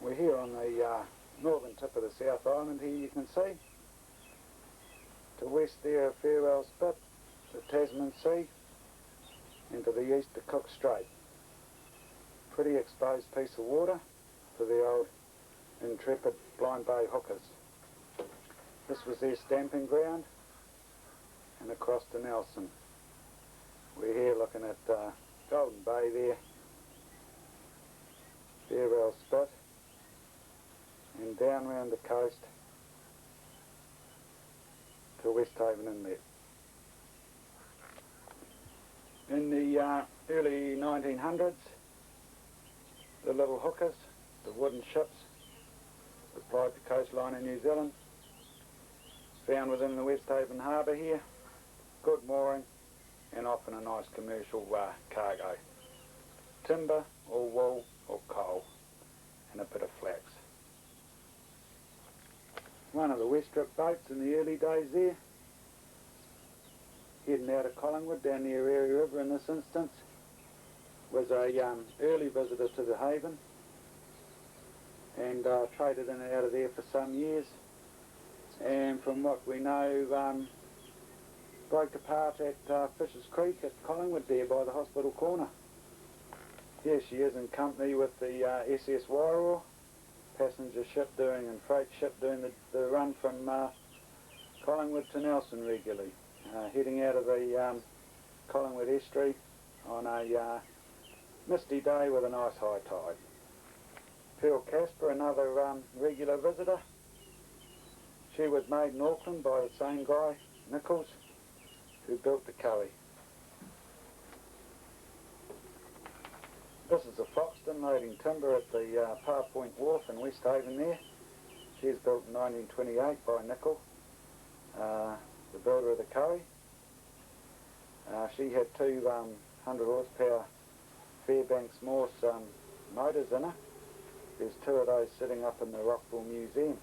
We're here on the northern tip of the South Island here, you can see. To west there, Farewell Spit, the Tasman Sea, and to the east, the Cook Strait. Pretty exposed piece of water for the old intrepid Blind Bay hookers. This was their stamping ground, and across to Nelson. We're here looking at Golden Bay there, Farewell Spit, and down round the coast to Westhaven Inlet. In the early 1900s, the little hookers, the wooden ships, supplied the coastline in New Zealand, found within the Westhaven harbour here, good mooring, and often a nice commercial cargo. Timber or wool or coal, and a bit of flax. One of the Westrupp boats in the early days there, heading out of Collingwood down the Erie River in this instance, was a early visitor to the haven, and traded in and out of there for some years, and from what we know broke apart at Fisher's Creek at Collingwood there by the hospital corner. Here she is in company with the SS Wairua, passenger ship doing and freight ship doing the run from Collingwood to Nelson regularly, heading out of the Collingwood estuary on a misty day with a nice high tide. Pearl Casper, another regular visitor. She was made in Auckland by the same guy, Nichols, who built the Kohi. This is the Foxton loading timber at the Par Point Wharf in Westhaven there. She was built in 1928 by Nicol, the builder of the Kohi. She had two 100 horsepower Fairbanks Morse motors in her. There's two of those sitting up in the Rockville Museum.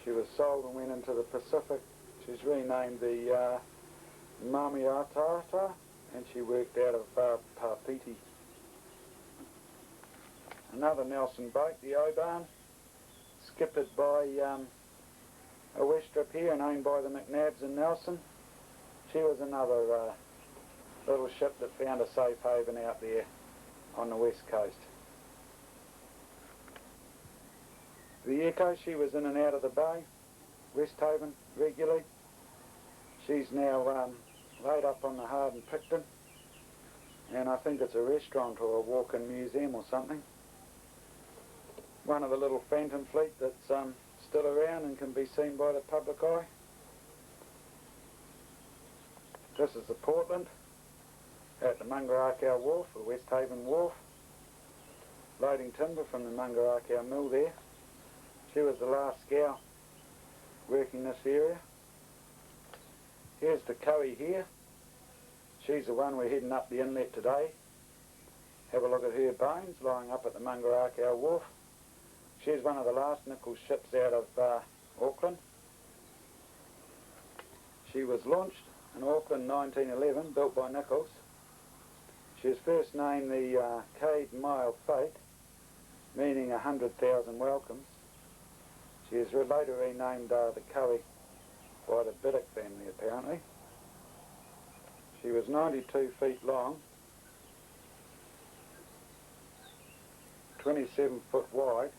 She was sold and went into the Pacific. She's renamed the Mamiatata, and she worked out of Papiti. Another Nelson boat, the Oban, skippered by a Westrupp here and owned by the McNabs in Nelson. She was another little ship that found a safe haven out there on the west coast. The Echo, she was in and out of the bay, Westhaven regularly. She's now laid up on the Harden Picton, and I think it's a restaurant or a walk-in museum or something. One of the little Phantom fleet that's still around and can be seen by the public eye. This is the Portland at the Mungarakau Wharf, the Westhaven Wharf, loading timber from the Mungarakau mill there. She was the last scow working this area. Here's the Kohi here. She's the one we're heading up the inlet today. Have a look at her bones lying up at the Mungarakau Wharf. She's one of the last Nichols ships out of Auckland. She was launched in Auckland 1911, built by Nichols. She was first named the Cade Mile Fate, meaning 100,000 welcomes. She was later renamed the Kohi by the Biddick family, apparently. She was 92 feet long, 27 foot wide,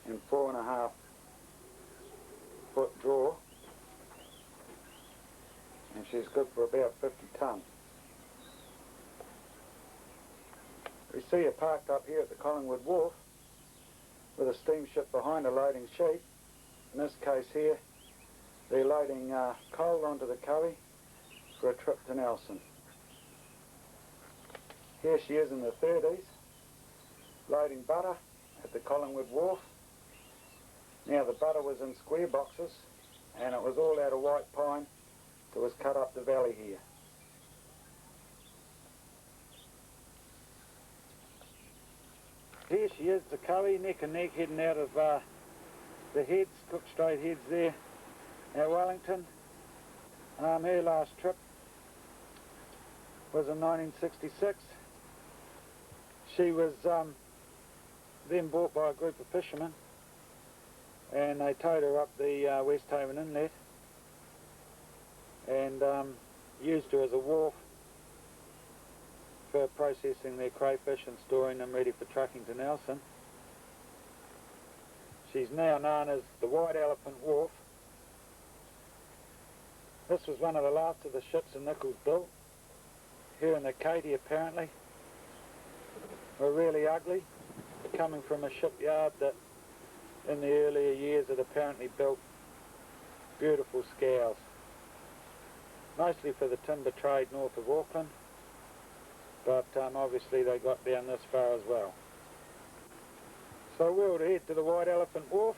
and 4.5 foot draw, and she's good for about 50 tonne. We see her parked up here at the Collingwood Wharf with a steamship behind her loading sheep. In this case here, they're loading coal onto the Kohi for a trip to Nelson. Here she is in the 30s, loading butter at the Collingwood Wharf. Now the butter was in square boxes, and it was all out of white pine that was cut up the valley here. Here she is, the Kohi, neck and neck, heading out of the heads, Cook Strait heads there at Wellington. Her last trip was in 1966. She was then bought by a group of fishermen, and they towed her up the Westhaven inlet and used her as a wharf for processing their crayfish and storing them ready for trucking to Nelson. She's now known as the White Elephant Wharf. This was one of the last of the ships that Nichols built. Here in the Kohi, apparently, were really ugly, coming from a shipyard that in the earlier years had apparently built beautiful scows, mostly for the timber trade north of Auckland, but obviously they got down this far as well. So we'll head to the White Elephant Wharf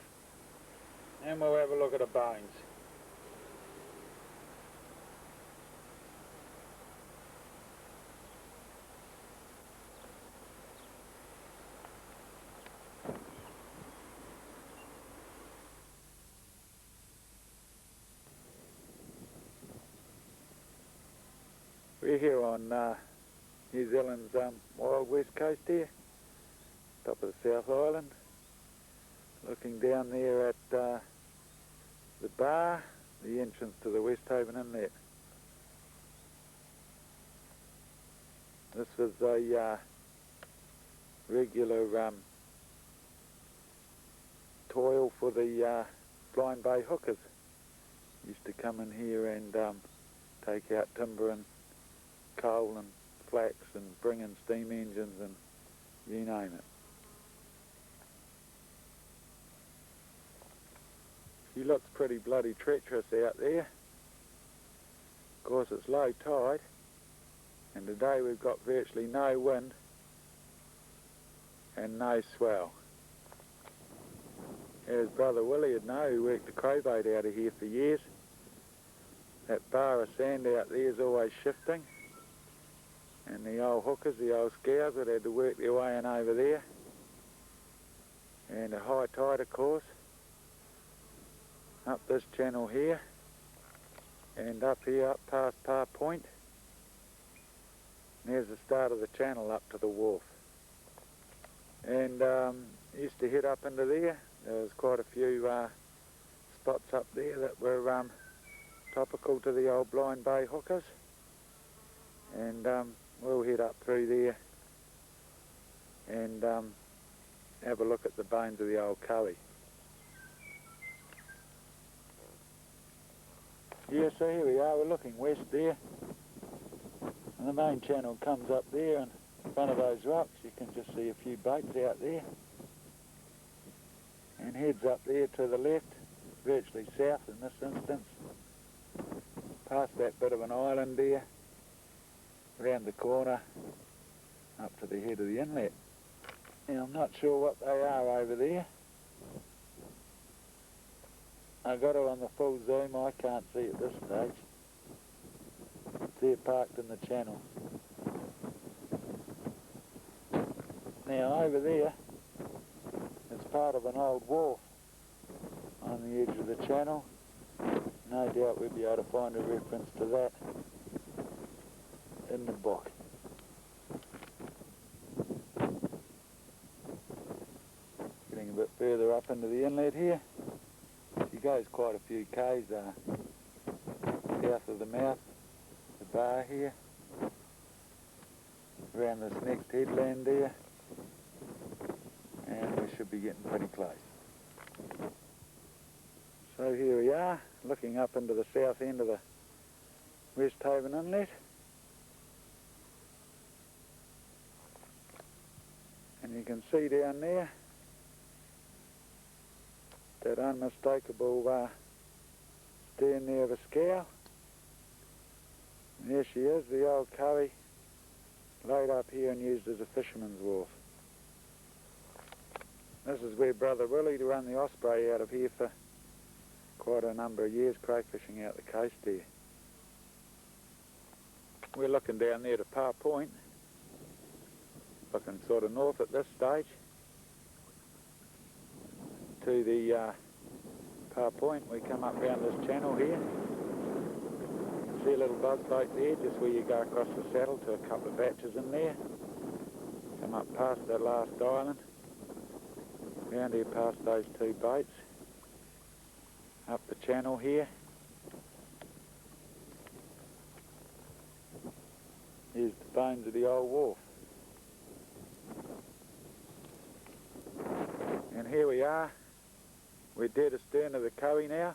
and we'll have a look at the bones. We're here on New Zealand's wild west coast here, top of the South Island, looking down there at the bar, the entrance to the Westhaven inlet. This was a regular toil for the Blind Bay hookers. Used to come in here and take out timber and coal and flax and bring in steam engines and you name it. She looks pretty bloody treacherous out there. Of course it's low tide, and today we've got virtually no wind and no swell. As Brother Willie would know, who worked the crowboat out of here for years, that bar of sand out there is always shifting, and the old hookers, the old scows, would have to work their way in over there. And a high tide, of course, up this channel here, and up here, up past Par Point. And there's the start of the channel up to the wharf. And used to head up into there. There was quite a few spots up there that were topical to the old Blind Bay hookers. And we'll head up through there and have a look at the bones of the old Kohi. Yeah, so here we are, we're looking west there, and the main channel comes up there, and in front of those rocks you can just see a few boats out there, and heads up there to the left, virtually south in this instance, past that bit of an island there, round the corner, up to the head of the inlet. Now I'm not sure what they are over there. I got it on the full zoom, I can't see at this stage. They're parked in the channel. Now over there, it's part of an old wharf on the edge of the channel. No doubt we'll be able to find a reference to that in the book. Getting a bit further up into the inlet here. She goes quite a few k's south of the mouth, the bar here, around this next headland there, and we should be getting pretty close. So here we are, looking up into the south end of the Westhaven inlet, and you can see down there that unmistakable stern there of a scow. And there she is, the old Kohi, laid up here and used as a fisherman's wharf. This is where Brother Willie run the Osprey out of here for quite a number of years, crayfishing out the coast there. We're looking down there to Par Point, looking sort of north at this stage, to the Par Point. We come up round this channel here. See a little buzz boat there, just where you go across the saddle to a couple of batches in there. Come up past that last island, round here past those two boats, up the channel here. Here's the bones of the old wharf. And here we are. We're dead astern of the Kohi now,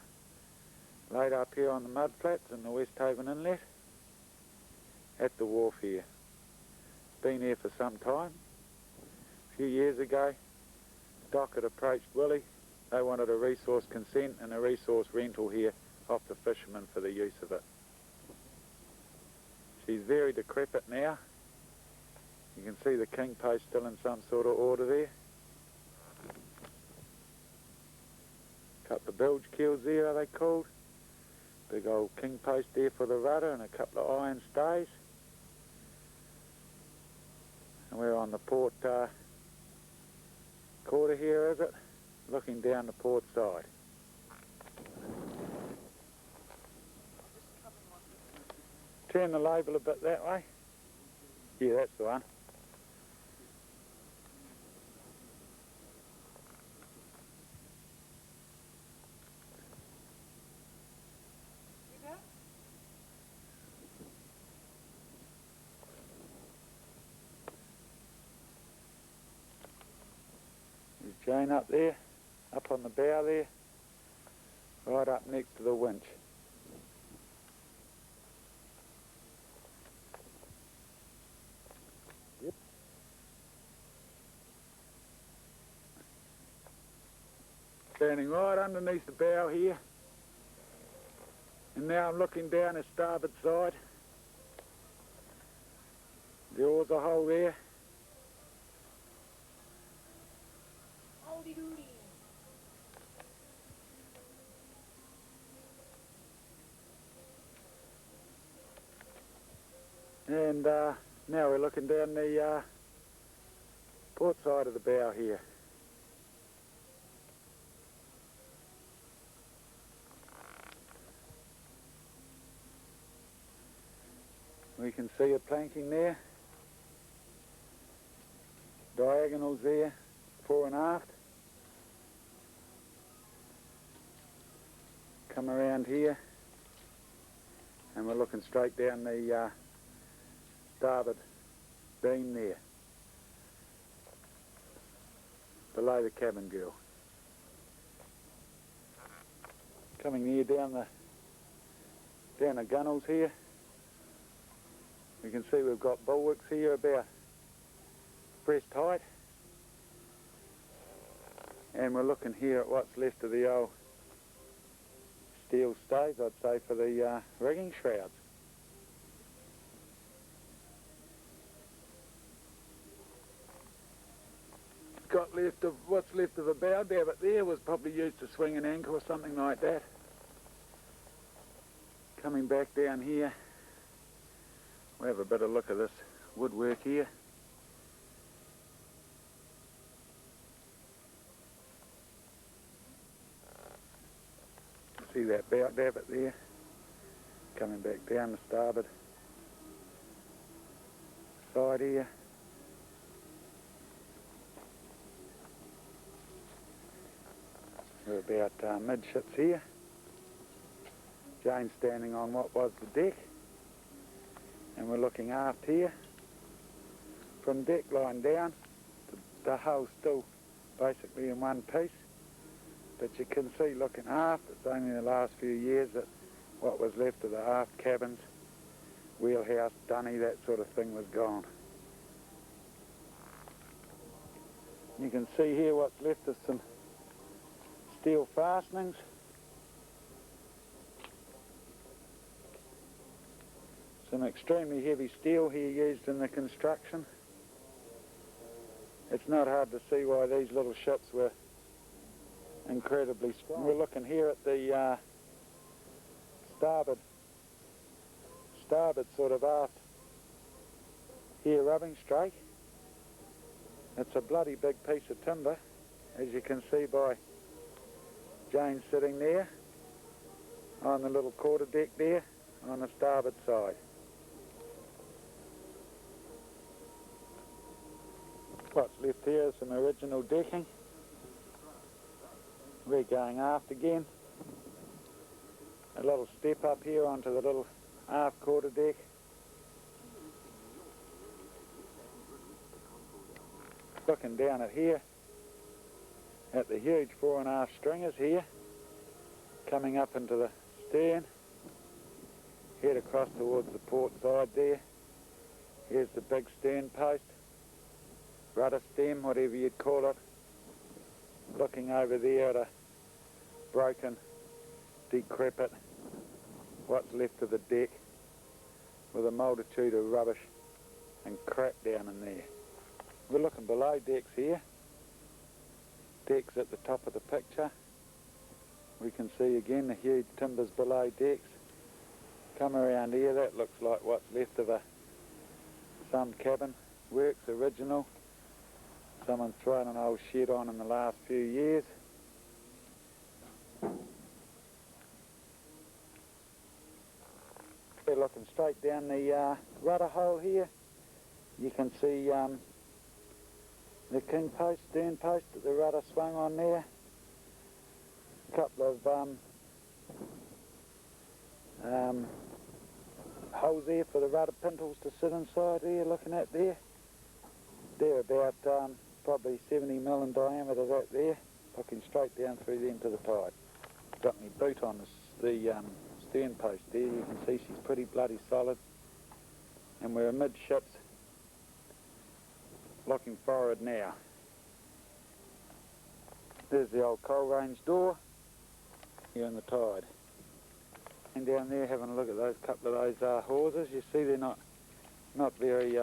laid up here on the mudflats in the Westhaven inlet, at the wharf here. Been here for some time. A few years ago, Doc had approached Willie. They wanted a resource consent and a resource rental here off the fishermen for the use of it. She's very decrepit now. You can see the king post still in some sort of order there. Couple of bilge keels there, are they called? Big old king post there for the rudder and a couple of iron stays. And we're on the port quarter here, is it? Looking down the port side. Turn the label a bit that way. Yeah, that's the one. There's Jane up there, up on the bow there, right up next to the winch. Yep. Standing right underneath the bow here, and now I'm looking down the starboard side. The oars are whole there. And now we're looking down the port side of the bow here. We can see a planking there, diagonals there, fore and aft. Come around here, and we're looking straight down the starboard beam there, below the cabin girl. Coming here down the gunnels here, we can see we've got bulwarks here about breast height, and we're looking here at what's left of the old steel stays, I'd say, for the rigging shrouds. Got left of what's left of a bow davit there was probably used to swing an anchor or something like that. Coming back down here, we'll have a bit of a look at this woodwork here. See that bow davit there? Coming back down the starboard side here. We're about midships here. Jane's standing on what was the deck, and we're looking aft here. From deck line down, the hull's still basically in one piece, but you can see looking aft, it's only in the last few years that what was left of the aft cabins, wheelhouse, dunny, that sort of thing was gone. You can see here what's left of some steel fastenings. Some extremely heavy steel here used in the construction. It's not hard to see why these little ships were incredibly strong. We're looking here at the starboard sort of aft here rubbing strake. It's a bloody big piece of timber, as you can see by Jane sitting there on the little quarter deck there on the starboard side. What's left here is some original decking. We're going aft again. A little step up here onto the little aft quarter deck. Looking down at here, at the huge fore and aft stringers here, coming up into the stern, head across towards the port side there. Here's the big stern post, rudder stem, whatever you'd call it. Looking over there at a broken, decrepit, what's left of the deck, with a multitude of rubbish and crap down in there. We're looking below decks here. Decks at the top of the picture. We can see again the huge timbers below decks. Come around here, that looks like what's left of some cabin works, original. Someone's thrown an old shed on in the last few years. We're looking straight down the rudder hole here. You can see the king post, stern post that the rudder swung on there. A couple of holes there for the rudder pintles to sit inside there, looking at there. They're about probably 70 mil in diameter, that there, looking straight down through them to the tide. Got my boot on the stern post there. You can see she's pretty bloody solid. And we're amidships, looking forward now. There's the old coal range door here in the tide. And down there having a look at those couple of those hawsers. You see they're not very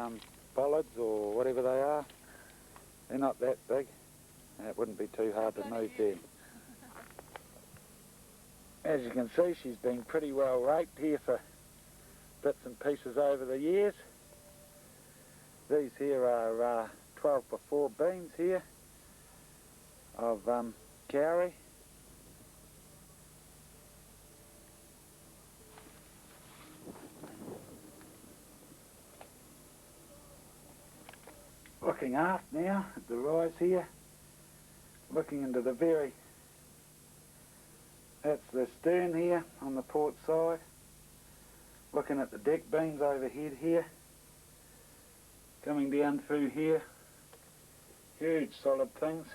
bollards or whatever they are. They're not that big. It wouldn't be too hard to move them. As you can see, she's been pretty well raked here for bits and pieces over the years. These here are 12x4 beams here of cowrie. Looking aft now at the rise here, looking into the that's the stern here on the port side, looking at the deck beams overhead here, coming down through here, huge solid things,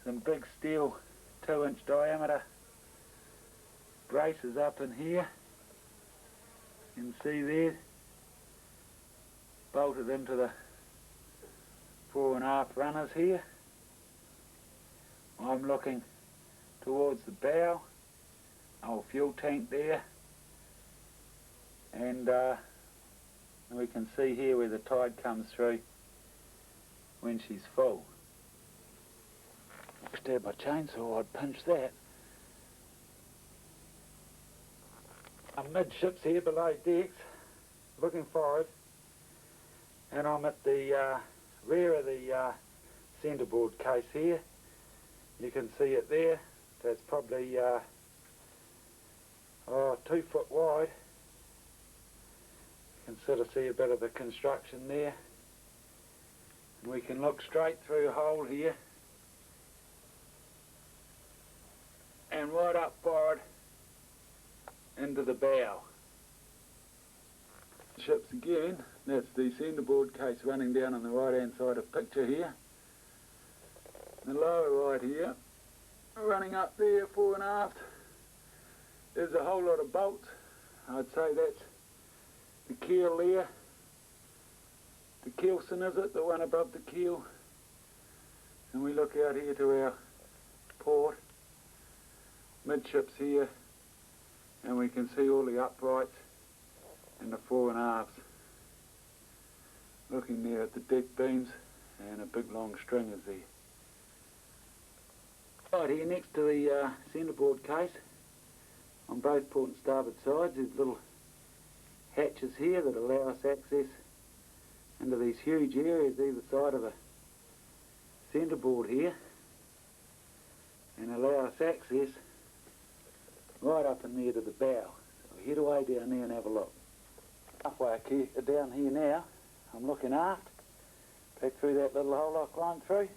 some big steel 2-inch diameter braces up in here, you can see there, bolted into the fore and aft runners here. I'm looking towards the bow, old fuel tank there, and we can see here where the tide comes through when she's full. If I had my chainsaw, I'd pinch that. I'm midships here below decks, looking forward, and I'm at the rear of the centreboard case here. You can see it there. That's probably 2 foot wide. You can sort of see a bit of the construction there. And we can look straight through a hole here and right up forward into the bow. Ships again, that's the centreboard case running down on the right hand side of the picture here. The lower right here, running up there fore and aft, there's a whole lot of bolts. I'd say that's the keel there. The keelson, is it? The one above the keel. And we look out here to our port, midships here, and we can see all the uprights and the fore and afts. Looking there at the deck beams and a big long stringers there. Right here next to the centreboard case, on both port and starboard sides, there's little hatches here that allow us access into these huge areas either side of the centreboard here, and allow us access right up in there to the bow. So head away down there and have a look. Halfway down here now, I'm looking aft, Back through that little hole I climbed through.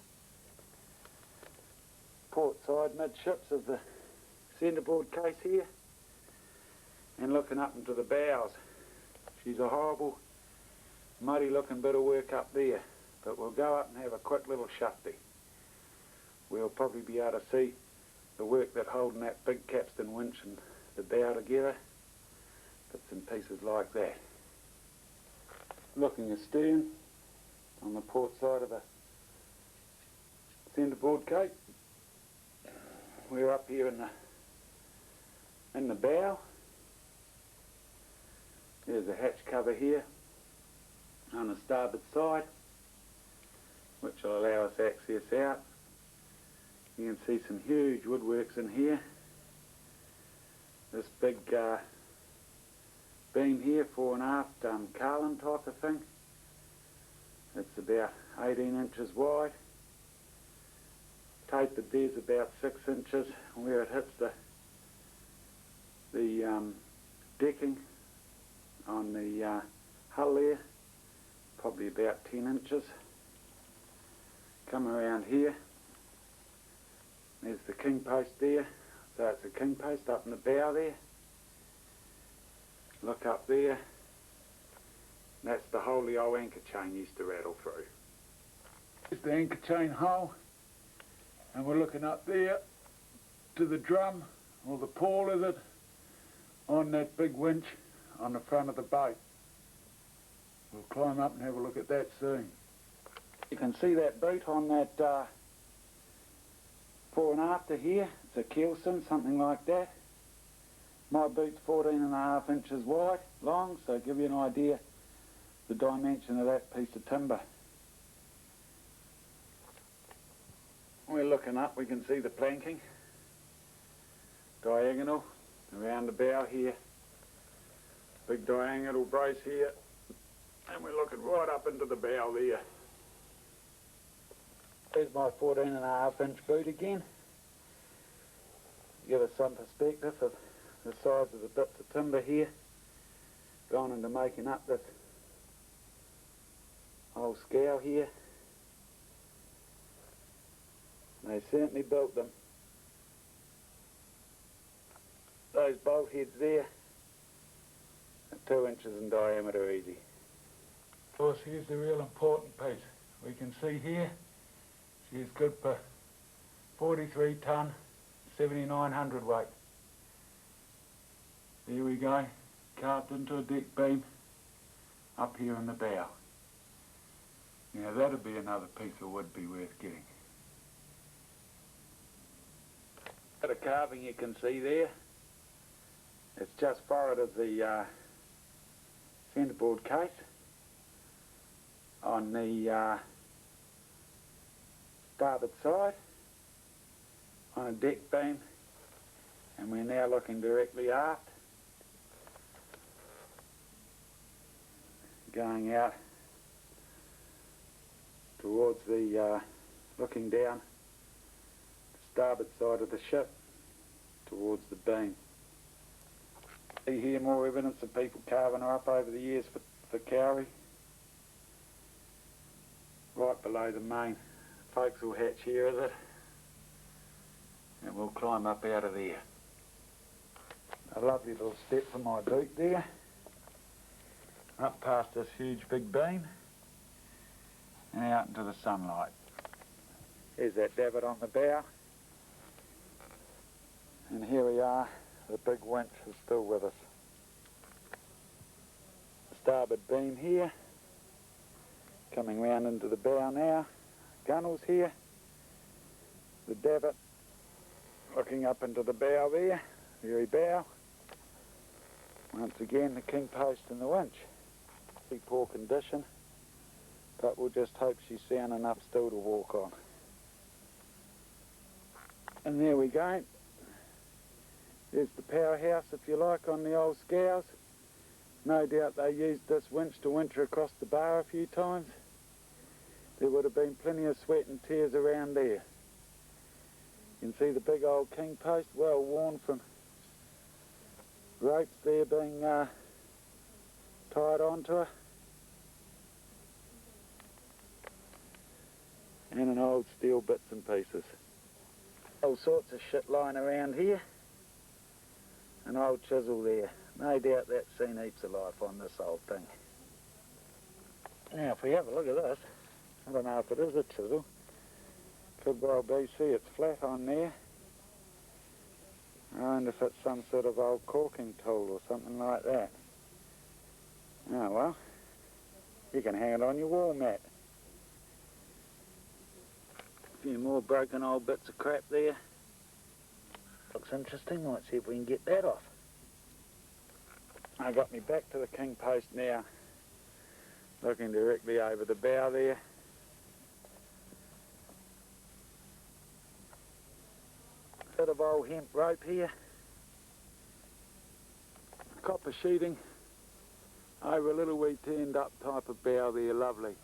Port side midships of the centreboard case here. And looking up into the bows. She's a horrible, muddy looking bit of work up there. But we'll go up and have a quick little shufty. We'll probably be able to see the work that holding that big capstan winch and the bow together. Bits and pieces like that. Looking astern on the port side of the centreboard case. We're up here in the bow. There's a hatch cover here on the starboard side, which will allow us access out. You can see some huge woodworks in here. This big beam here, fore and aft, Carlin type of thing. It's about 18 inches wide. Tapered there's about 6 inches. Where it hits the decking on the hull there, probably about 10 inches. Come around here. There's the king post there. So it's a king post up in the bow there. Look up there. That's the hole the old anchor chain used to rattle through. There's the anchor chain hole. And we're looking up there to the drum, or the pawl is it, on that big winch on the front of the boat. We'll climb up and have a look at that soon. You can see that boot on that fore and after here. It's a keelson, something like that. My boot's 14.5 inches wide, long, so give you an idea the dimension of that piece of timber. We're looking up, we can see the planking, diagonal, around the bow here, big diagonal brace here, and we're looking right up into the bow there. There's my 14.5 inch boot again. Give us some perspective of the size of the bits of timber here, gone into making up this old scow here. They certainly built them. Those bolt heads there are 2 inches in diameter easy. Of course, here's the real important piece. We can see here, she's good for 43 tonne, 7,900 weight. There we go, carved into a deck beam up here in the bow. Now that'd be another piece of wood be worth getting. Bit of carving you can see there. It's just forward of the centreboard case on the starboard side on a deck beam, and we're now looking directly aft, going out towards the looking down starboard side of the ship towards the beam. See here more evidence of people carving her up over the years for cowrie. Right below the main forecastle hatch here, is it? And we'll climb up out of there. A lovely little step for my boot there. Up past this huge big beam and out into the sunlight. There's that davit on the bow. And here we are, the big winch is still with us. Starboard beam here, coming round into the bow now. Gunnels here, the davit looking up into the bow there, very bow. Once again the king post and the winch. Pretty poor condition, but we'll just hope she's sound enough still to walk on. And there we go. There's the powerhouse, if you like, on the old scows. No doubt they used this winch to winch her across the bar a few times. There would have been plenty of sweat and tears around there. You can see the big old king post, well worn from ropes there being tied onto her. and an old steel bits and pieces. All sorts of shit lying around here. An old chisel there. No doubt that's seen heaps of life on this old thing. Now if we have a look at this, I don't know if it is a chisel. Could well be. See, it's flat on there. I wonder if it's some sort of old caulking tool or something like that. Oh well, you can hang it on your wall mat. A few more broken old bits of crap there. Looks interesting. Let's see if we can get that off. I got me back to the king post now, looking directly over the bow there. Bit of old hemp rope here. Copper sheeting over a little wee turned up type of bow there, lovely.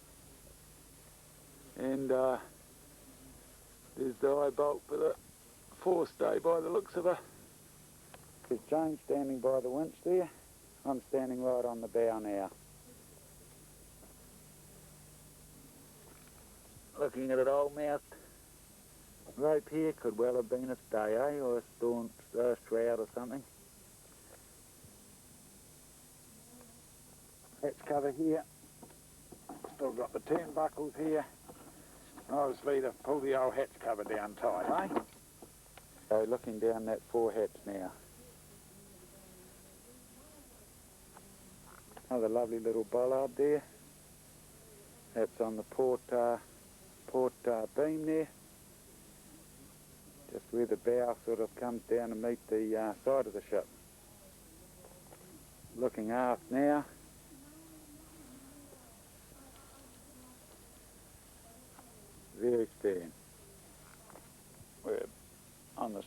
And there's the eye bolt for the forestay by the looks of her. There's Jane standing by the winch there. I'm standing right on the bow now. Looking at it old mouthed rope here, could well have been a stay, or a shroud or something. Hatch cover here. Still got the turnbuckles here. Obviously to pull the old hatch cover down tight, eh? So looking down that fore hatch now. Another lovely little bollard there. That's on the port beam there. Just where the bow sort of comes down to meet the side of the ship. Looking aft now. Very stern. We're on the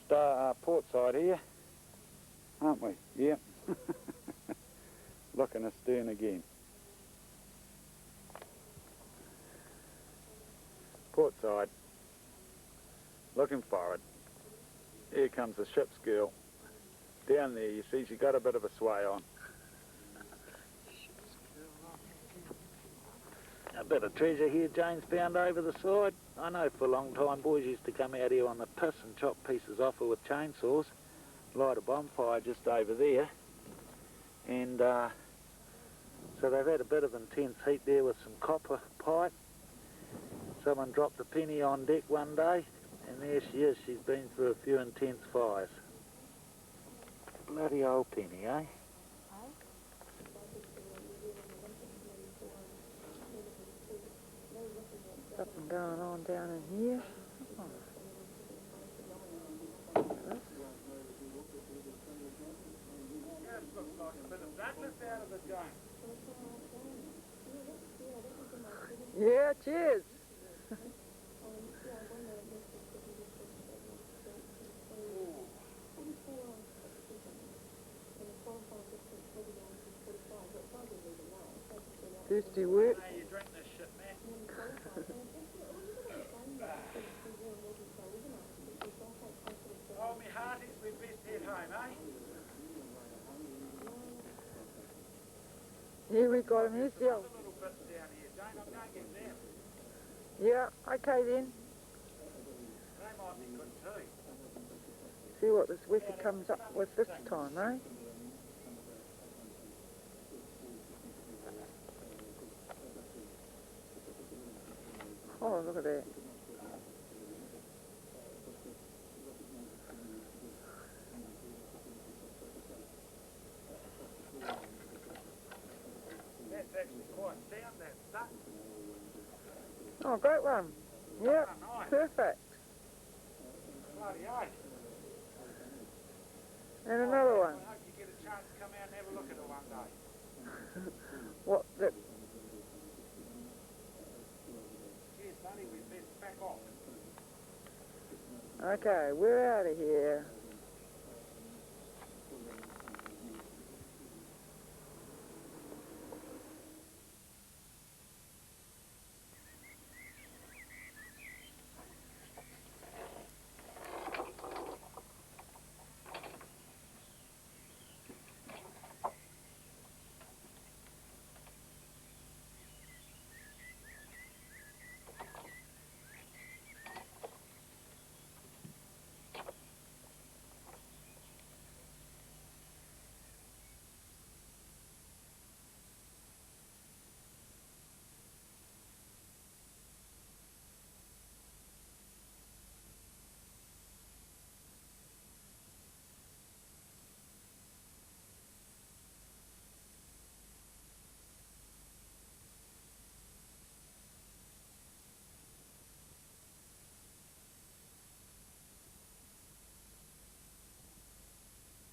port side here, aren't we? Yep. Looking astern again. Port side. Looking forward. Here comes the ship's girl. Down there, you see, she got a bit of a sway on. A bit of treasure here Jane's found over the side. I know for a long time boys used to come out here on the piss and chop pieces off her with chainsaws. Light a bonfire just over there. And so they've had a bit of intense heat there with some copper pipe. Someone dropped a penny on deck one day, and there she is. She's been through a few intense fires. Bloody old penny, eh? Something going on down in here. Oh. Looks like a bit of badness out of the joint. Yeah, cheers. Thirsty work. Hey, you drink this shit, man. Oh, me hearties, we'd best head home, eh? Here we got him, here's the old. A little bit down here, Jane, I'm going to get them. Yeah, okay then. They might be good too. See what this wicker comes up with this time, eh? Oh, look at that. That's actually quite sound, that stuff. Oh, great one. Yep, oh, nice. Perfect. Bloody oath. And another one. I hope you get a chance to come out and have a look at it one day. What? That? Cheers, buddy. We best back off. Okay, we're out of here.